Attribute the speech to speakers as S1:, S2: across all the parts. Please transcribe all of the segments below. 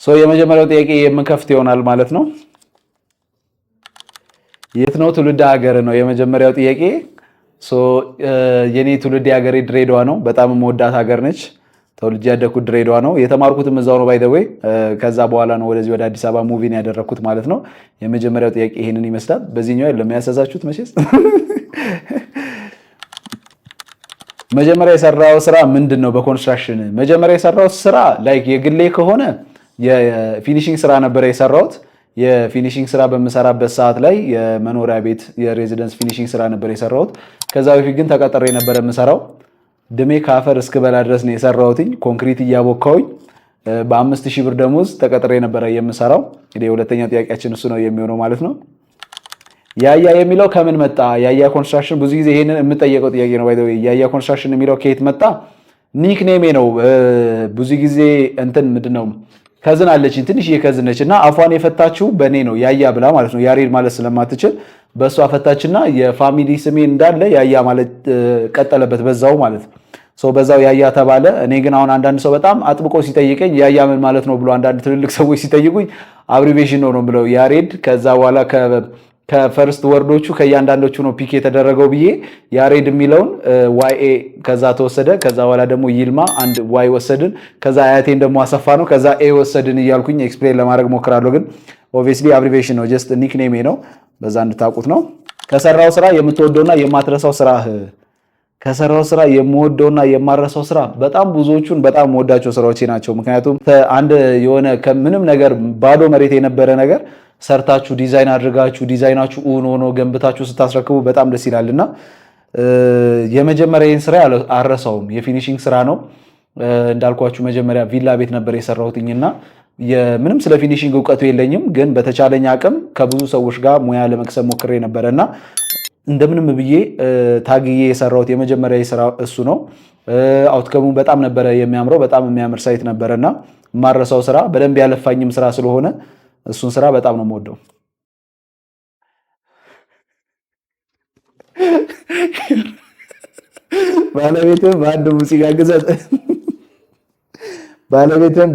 S1: የመጀመሪያው ጥያቄ የምንከፍት ይሆናል ማለት ነው። የት ነው ትውልድ ሀገር ነው የመጀመሪያው ጥያቄ። የኔ ትውልድ ሀገሬ ድሬዳዋ ነው። በጣም የምወዳት ሀገር ነች። ተወልጄ ያደኩት ድሬዳዋ ነው። የተማርኩትም እዛው ነው ባይ ዘ ዌይ። ከዛ በኋላ ነው ወደዚህ ወደ አዲስ አበባ ሙቪን ያደረኩት ማለት ነው። የመጀመሪያው ጥያቄ ይሄንን ይመስላል። በዚህኛው የለም ያሳዛችሁት መቼስ። መጀመሪያ የሰራው ስራ ምንድን ነው? በኮንስትራክሽን መጀመሪያ የሰራው ስራ ላይክ የግሌ ከሆነ የፊኒሺንግ ስራ ነበረ የሰራሁት። የፊኒሺንግ ስራ በምሰራበት ሰዓት ላይ የመኖሪያ ቤት የሬዚደንስ ፊኒሺንግ ስራ ነበር የሰራሁት። ከዛ በፊት ግን ተቀጥሬ ነበር የምሰራው። ድሜ ከአፈር እስክበላ ድረስ ነው የሰራሁትኝ። ኮንክሪት እያቦካሁኝ በ5000 ብር ደሞዝ ተቀጥሬ ነበረ የምሰራው። እንግዲህ የሁለተኛው ጥያቄያችን እሱ ነው የሚሆነው ማለት ነው። ያያ የሚለው ከምን መጣ? ያያ ኮንስትራክሽን ብዙ ጊዜ ይሄንን የምጠየቀው ጥያቄ ነው። ባይ ዘ ዌይ ያያ ኮንስትራክሽን የሚለው ከየት መጣ? ኒክኔሜ ነው። ብዙ ጊዜ እንትን ምንድነው ከዝን አለችኝ ትንሽ የከዝነች እና አፏን የፈታችው በኔ ነው ያያ ብላ ማለት ነው። ያሬድ ማለት ስለማትችል በእሷ ፈታችና የፋሚሊ ስሜ እንዳለ ያያ ማለት ቀጠለበት በዛው ማለት ነው። በዛው ያያ ተባለ። እኔ ግን አሁን አንዳንድ ሰው በጣም አጥብቆ ሲጠይቀኝ ያያ ምን ማለት ነው ብሎ አንዳንድ ትልልቅ ሰዎች ሲጠይቁኝ አብሪቬሽን ነው ብለው ያሬድ ከዛ በኋላ ከፈርስት ወርዶቹ ከእያንዳንዶቹ ነው ፒክ የተደረገው ብዬ ያሬድ የሚለውን ዋይኤ ከዛ ተወሰደ። ከዛ በኋላ ደግሞ ይልማ አንድ ዋይ ወሰድን። ከዛ አያቴን ደግሞ አሰፋ ነው። ከዛ ኤ ወሰድን እያልኩኝ ኤክስፕሌን ለማድረግ ሞክራለሁ። ግን ኦብቪየስሊ አብሪቬሽን ነው፣ ጀስት ኒክኔሜ ነው። በዛ እንድታውቁት ነው። ከሰራው ስራ የምትወደውና የማትረሳው ስራ? ከሰራው ስራ የምወደውና የማረሳው ስራ በጣም ብዙዎቹን በጣም የምወዳቸው ስራዎቼ ናቸው። ምክንያቱም አንድ የሆነ ከምንም ነገር ባዶ መሬት የነበረ ነገር ሰርታችሁ ዲዛይን አድርጋችሁ ዲዛይናችሁ ሆኖ ገንብታችሁ ስታስረክቡ በጣም ደስ ይላልና የመጀመሪያዬን ስራ አልረሳውም። የፊኒሺንግ ስራ ነው እንዳልኳችሁ። መጀመሪያ ቪላ ቤት ነበር የሰራሁትኝና ምንም ስለ ፊኒሺንግ እውቀቱ የለኝም፣ ግን በተቻለኝ አቅም ከብዙ ሰዎች ጋር ሙያ ለመቅሰም ሞክሬ ነበረና እንደምንም ብዬ ታግዬ የሰራሁት የመጀመሪያ ስራ እሱ ነው። አውትከሙ በጣም ነበረ የሚያምረው። በጣም የሚያምር ሳይት ነበረና የማረሳው ስራ በደንብ ያለፋኝም ስራ ስለሆነ እሱን ስራ በጣም ነው የምወደው። ባለቤትም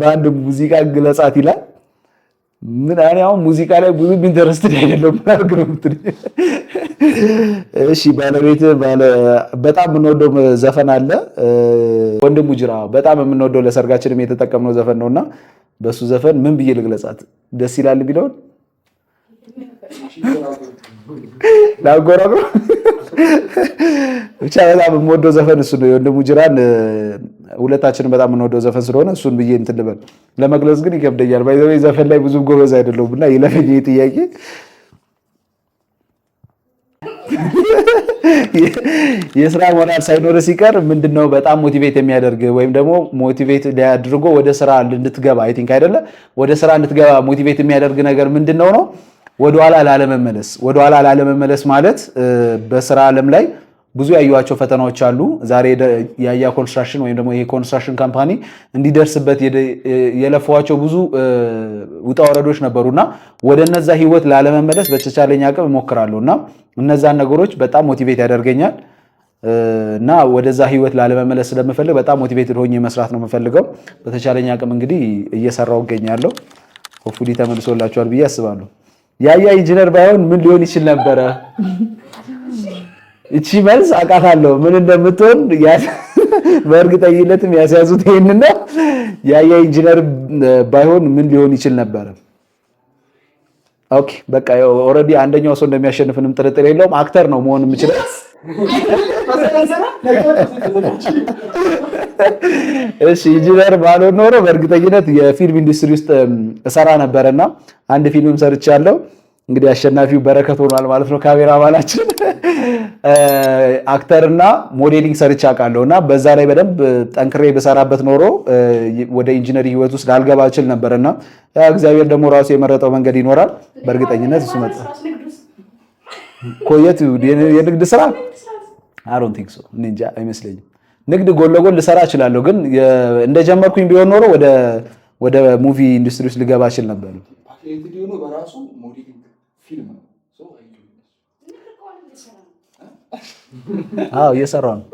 S1: በአንድ ሙዚቃ ግለጻት ይላል። ምን እኔ አሁን ሙዚቃ ላይ ብዙ ኢንተረስትድ አይደለም ማለት ነው። እሺ ባለቤት በጣም የምንወደው ዘፈን አለ ወንድሙ ጅራ። በጣም የምንወደው ለሰርጋችንም የተጠቀምነው ዘፈን ነውና በሱ ዘፈን ምን ብዬ ልግለጻት ደስ ይላል ቢለውን ላጎራጎ ብቻ በጣም የምወደው ዘፈን እሱ ነው። የወንድሙ ጅራን ሁለታችንም በጣም የምንወደው ዘፈን ስለሆነ እሱን ብዬ እንትን ልበል። ለመግለጽ ግን ይከብደኛል። ባይ ዘ ወይ ዘፈን ላይ ብዙ ጎበዝ አይደለሁም እና ይለፈኝ ጥያቄ። የስራ ሞራል ሳይኖር ሲቀር ምንድነው በጣም ሞቲቬት የሚያደርግ ወይም ደግሞ ሞቲቬት ሊያድርጎ ወደ ስራ እንድትገባ አይ ቲንክ አይደለ ወደ ስራ እንድትገባ ሞቲቬት የሚያደርግ ነገር ምንድነው ነው? ወደኋላ ላለመመለስ ማለት በስራ ዓለም ላይ ብዙ ያዩዋቸው ፈተናዎች አሉ። ዛሬ ያያ ኮንስትራክሽን ወይም ደግሞ ይሄ ኮንስትራክሽን ካምፓኒ እንዲደርስበት የለፈዋቸው ብዙ ውጣ ወረዶች ነበሩና ወደ እነዛ ህይወት ላለመመለስ በተቻለኝ አቅም እሞክራለሁና እነዛን ነገሮች በጣም ሞቲቬት ያደርገኛል እና ወደዛ ህይወት ላለመመለስ ስለምፈልግ በጣም ሞቲቬትድ ሆኜ መስራት ነው የምፈልገው። በተቻለኝ አቅም እንግዲህ እየሰራው እገኛለሁ። ሆፕፉሊ ተመልሶላችኋል ብዬ አስባለሁ። ያያ ኢንጂነር ባይሆን ምን ሊሆን ይችል ነበረ? እቺ መልስ አውቃታለሁ ምን እንደምትሆን በእርግጠኝነትም ያስያዙት ይሄንን ነው። ያያ ኢንጂነር ባይሆን ምን ሊሆን ይችል ነበረ? ኦኬ በቃ ኦልሬዲ አንደኛው ሰው እንደሚያሸንፍንም ጥርጥር የለውም። አክተር ነው መሆን የምችለው። እሺ ኢንጂነር ባልሆን ኖሮ በእርግጠኝነት የፊልም ኢንዱስትሪ ውስጥ እሰራ ነበርና አንድ ፊልምም ሰርቻለሁ። እንግዲህ አሸናፊው በረከት ሆኗል ማለት ነው። ካሜራ ባላችን አክተርና ሞዴሊንግ ሰርቻ አውቃለሁና በዛ ላይ በደንብ ጠንክሬ በሰራበት ኖሮ ወደ ኢንጂነሪንግ ህይወት ውስጥ ላልገባ እችል ነበርና እግዚአብሔር ደግሞ ራሱ የመረጠው መንገድ ይኖራል። በእርግጠኝነት እሱ መጣ ኮየት የንግድ ስራ I don't think so እንጃ አይመስለኝም። ንግድ ጎን ለጎን ልሰራ እችላለሁ፣ ግን እንደጀመርኩኝ ቢሆን ኖሮ ወደ ሙቪ ኢንዱስትሪ ውስጥ ልገባ እችል ነበር። አዎ እየሰራሁ ነው።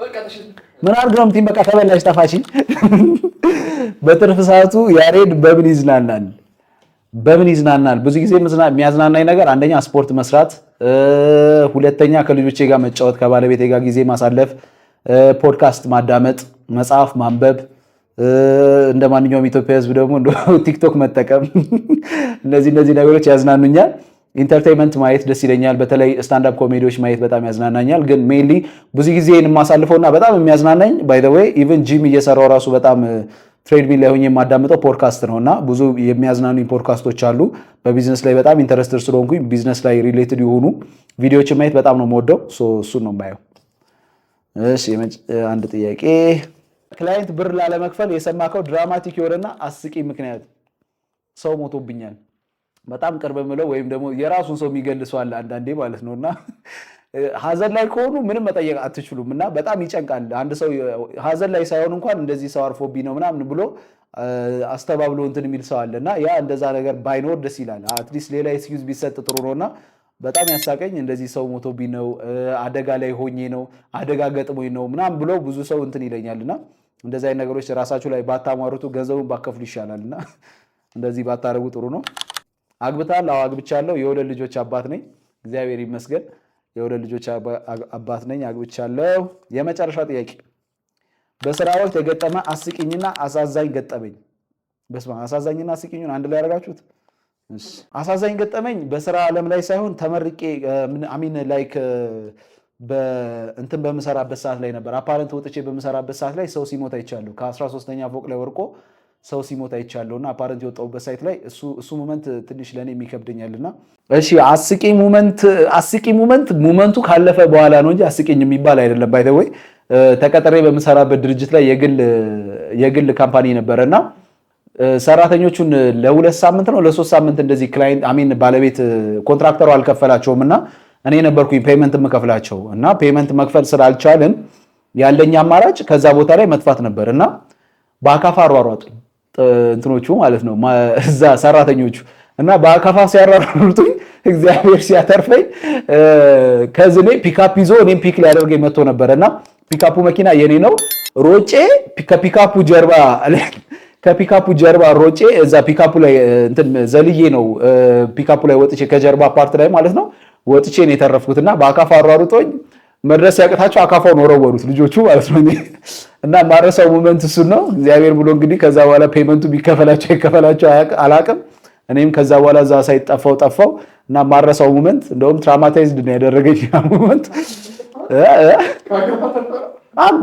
S1: ምን አድርግ ነው የምትይኝ? በቃ ተበላሽ ጠፋች። በትርፍ ሰዓቱ ያሬድ በምን ይዝናናል? በምን ይዝናናል? ብዙ ጊዜ የሚያዝናናኝ ነገር አንደኛ ስፖርት መስራት፣ ሁለተኛ ከልጆቼ ጋር መጫወት፣ ከባለቤቴ ጋር ጊዜ ማሳለፍ፣ ፖድካስት ማዳመጥ፣ መጽሐፍ ማንበብ፣ እንደ ማንኛውም ኢትዮጵያ ሕዝብ ደግሞ ቲክቶክ መጠቀም። እነዚህ ነገሮች ያዝናኑኛል። ኢንተርቴይንመንት ማየት ደስ ይለኛል። በተለይ ስታንዳፕ ኮሜዲዎች ማየት በጣም ያዝናናኛል። ግን ሜንሊ ብዙ ጊዜ የማሳልፈውና በጣም የሚያዝናናኝ ባይ ዘ ዌይ ኢቭን ጂም እየሰራው ራሱ በጣም ትሬድሚል ላይ ሆኜ የማዳምጠው ፖድካስት ነው እና ብዙ የሚያዝናኑኝ ፖድካስቶች አሉ። በቢዝነስ ላይ በጣም ኢንተረስትድ ስለሆንኩኝ ቢዝነስ ላይ ሪሌትድ የሆኑ ቪዲዮዎችን ማየት በጣም ነው የምወደው። እሱን ነው የማየው። እሺ አንድ ጥያቄ፣ ክላይንት ብር ላለመክፈል የሰማከው ድራማቲክ የሆነና አስቂኝ ምክንያት? ሰው ሞቶብኛል። በጣም ቅርብ ምለው ወይም ደግሞ የራሱን ሰው የሚገልሰው አለ አንዳንዴ ማለት ነው እና ሀዘን ላይ ከሆኑ ምንም መጠየቅ አትችሉም እና በጣም ይጨንቃል። አንድ ሰው ሀዘን ላይ ሳይሆን እንኳን እንደዚህ ሰው አርፎብኝ ነው ምናምን ብሎ አስተባብሎ እንትን የሚል ሰው አለ እና ያ እንደዛ ነገር ባይኖር ደስ ይላል። አትሊስት ሌላ ኤክስኪውዝ ቢሰጥ ጥሩ ነው እና በጣም ያሳቀኝ እንደዚህ ሰው ሞቶብኝ ነው፣ አደጋ ላይ ሆኜ ነው፣ አደጋ ገጥሞኝ ነው ምናምን ብሎ ብዙ ሰው እንትን ይለኛል እና እንደዚህ አይነት ነገሮች ራሳችሁ ላይ ባታሟርቱ ገንዘቡን ባከፍሉ ይሻላል እና እንደዚህ ባታረጉ ጥሩ ነው። አግብታል? አዎ አግብቻለሁ። የሁለት ልጆች አባት ነኝ፣ እግዚአብሔር ይመስገን። የሁለት ልጆች አባት ነኝ፣ አግብቻለሁ። የመጨረሻ ጥያቄ፣ በስራ ወቅት የገጠመ አስቂኝና አሳዛኝ ገጠመኝ? በስመ አብ፣ አሳዛኝና አስቂኙን አንድ ላይ ያደረጋችሁት? አሳዛኝ ገጠመኝ በስራ ዓለም ላይ ሳይሆን ተመርቄ አሚን ላይክ በእንትን በምሰራበት ሰዓት ላይ ነበር። አፓረንት ወጥቼ በምሰራበት ሰዓት ላይ ሰው ሲሞት አይቻለሁ። ከ13ኛ ፎቅ ላይ ወርቆ ሰው ሲሞት አይቻለሁ እና አፓረንት የወጣሁበት ሳይት ላይ እሱ ሞመንት ትንሽ ለእኔ የሚከብደኛልና። እሺ አስቂኝ ሞመንቱ ካለፈ በኋላ ነው እንጂ አስቂኝ የሚባል አይደለም። ባይ ዘ ወይ ተቀጥሬ በምሰራበት ድርጅት ላይ የግል ካምፓኒ ነበረ እና ሰራተኞቹን ለ2 ሳምንት ነው ለ3 ሳምንት እንደዚህ ክላይንት አሚን ባለቤት ኮንትራክተሩ አልከፈላቸውም እና እኔ ነበርኩኝ ፔመንት የምከፍላቸው እና ፔመንት መክፈል ስላልቻልን ያለኝ አማራጭ ከዛ ቦታ ላይ መጥፋት ነበር እና በአካፋ አሯሯጡኝ እንትኖቹ ማለት ነው እዛ ሰራተኞቹ እና በአካፋ ሲያሯሩጡኝ እግዚአብሔር ሲያተርፈኝ ከዝኔ ፒካፕ ይዞ እኔም ፒክ ሊያደርገኝ መጥቶ ነበር እና ፒካፑ መኪና የኔ ነው። ሮጬ ከፒካፑ ጀርባ ሮጬ እዛ ፒካፑ ላይ እንትን ዘልዬ ነው ፒካፑ ላይ ወጥቼ ከጀርባ ፓርት ላይ ማለት ነው ወጥቼ ነው የተረፍኩትና በአካፋ አሯሩጦኝ መድረስ ያቅታቸው አካፋውን ወረወሩት ልጆቹ ማለት ነው እና ማረሳው ሞመንት እሱ ነው። እግዚአብሔር ብሎ እንግዲህ ከዛ በኋላ ፔመንቱ ቢከፈላቸው ይከፈላቸው አላቅም። እኔም ከዛ በኋላ እዛ ጠፋው እና ማረሳው ሞመንት እንደውም ትራውማታይዝድ ነው ያደረገኝ ሞመንት።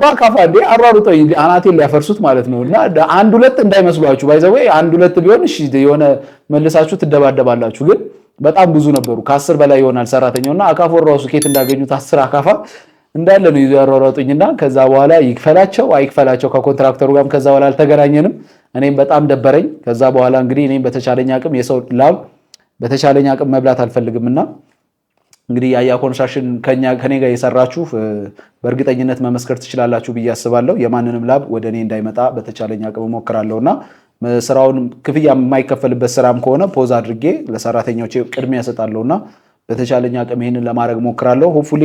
S1: በአካፋ እንዴ አሯሩጦኝ አናቴን ሊያፈርሱት ማለት ነው እና አንድ ሁለት እንዳይመስሏችሁ ባይ ዘ ወይ አንድ ሁለት ቢሆን እሺ የሆነ መልሳችሁ ትደባደባላችሁ ግን በጣም ብዙ ነበሩ። ከ10 በላይ ይሆናል ሰራተኛውና አካፋው ራሱ ኬት እንዳገኙት 10 አካፋ እንዳለ ነው ያሯሯጡኝና ከዛ በኋላ ይክፈላቸው አይክፈላቸው ከኮንትራክተሩ ጋርም ከዛ በኋላ አልተገናኘንም። እኔም በጣም ደበረኝ። ከዛ በኋላ እንግዲህ እኔም በተቻለኝ አቅም የሰው ላብ በተቻለኝ አቅም መብላት አልፈልግምና እንግዲህ ያያ ኮንስትራክሽን ከኔ ጋር የሰራችሁ በእርግጠኝነት መመስከር ትችላላችሁ ብዬ አስባለሁ። የማንንም ላብ ወደ እኔ እንዳይመጣ በተቻለኝ አቅም እሞክራለሁና ስራውን ክፍያ የማይከፈልበት ስራም ከሆነ ፖዝ አድርጌ ለሰራተኞቼ ቅድሚያ እሰጣለሁና በተቻለኝ አቅም ይሄንን ለማድረግ ሞክራለሁ። ሆፕፉሊ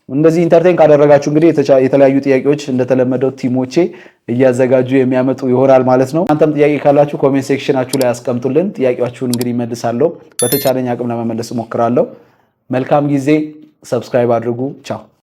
S1: እንደዚህ ኢንተርቴን ካደረጋችሁ እንግዲህ የተለያዩ ጥያቄዎች እንደተለመደው ቲሞቼ እያዘጋጁ የሚያመጡ ይሆናል ማለት ነው። እናንተም ጥያቄ ካላችሁ ኮሜንት ሴክሽናችሁ ላይ አስቀምጡልን። ጥያቄያችሁን እንግዲህ መልሳለሁ። በተቻለኝ አቅም ለመመለስ ሞክራለሁ። መልካም ጊዜ። ሰብስክራይብ አድርጉ። ቻው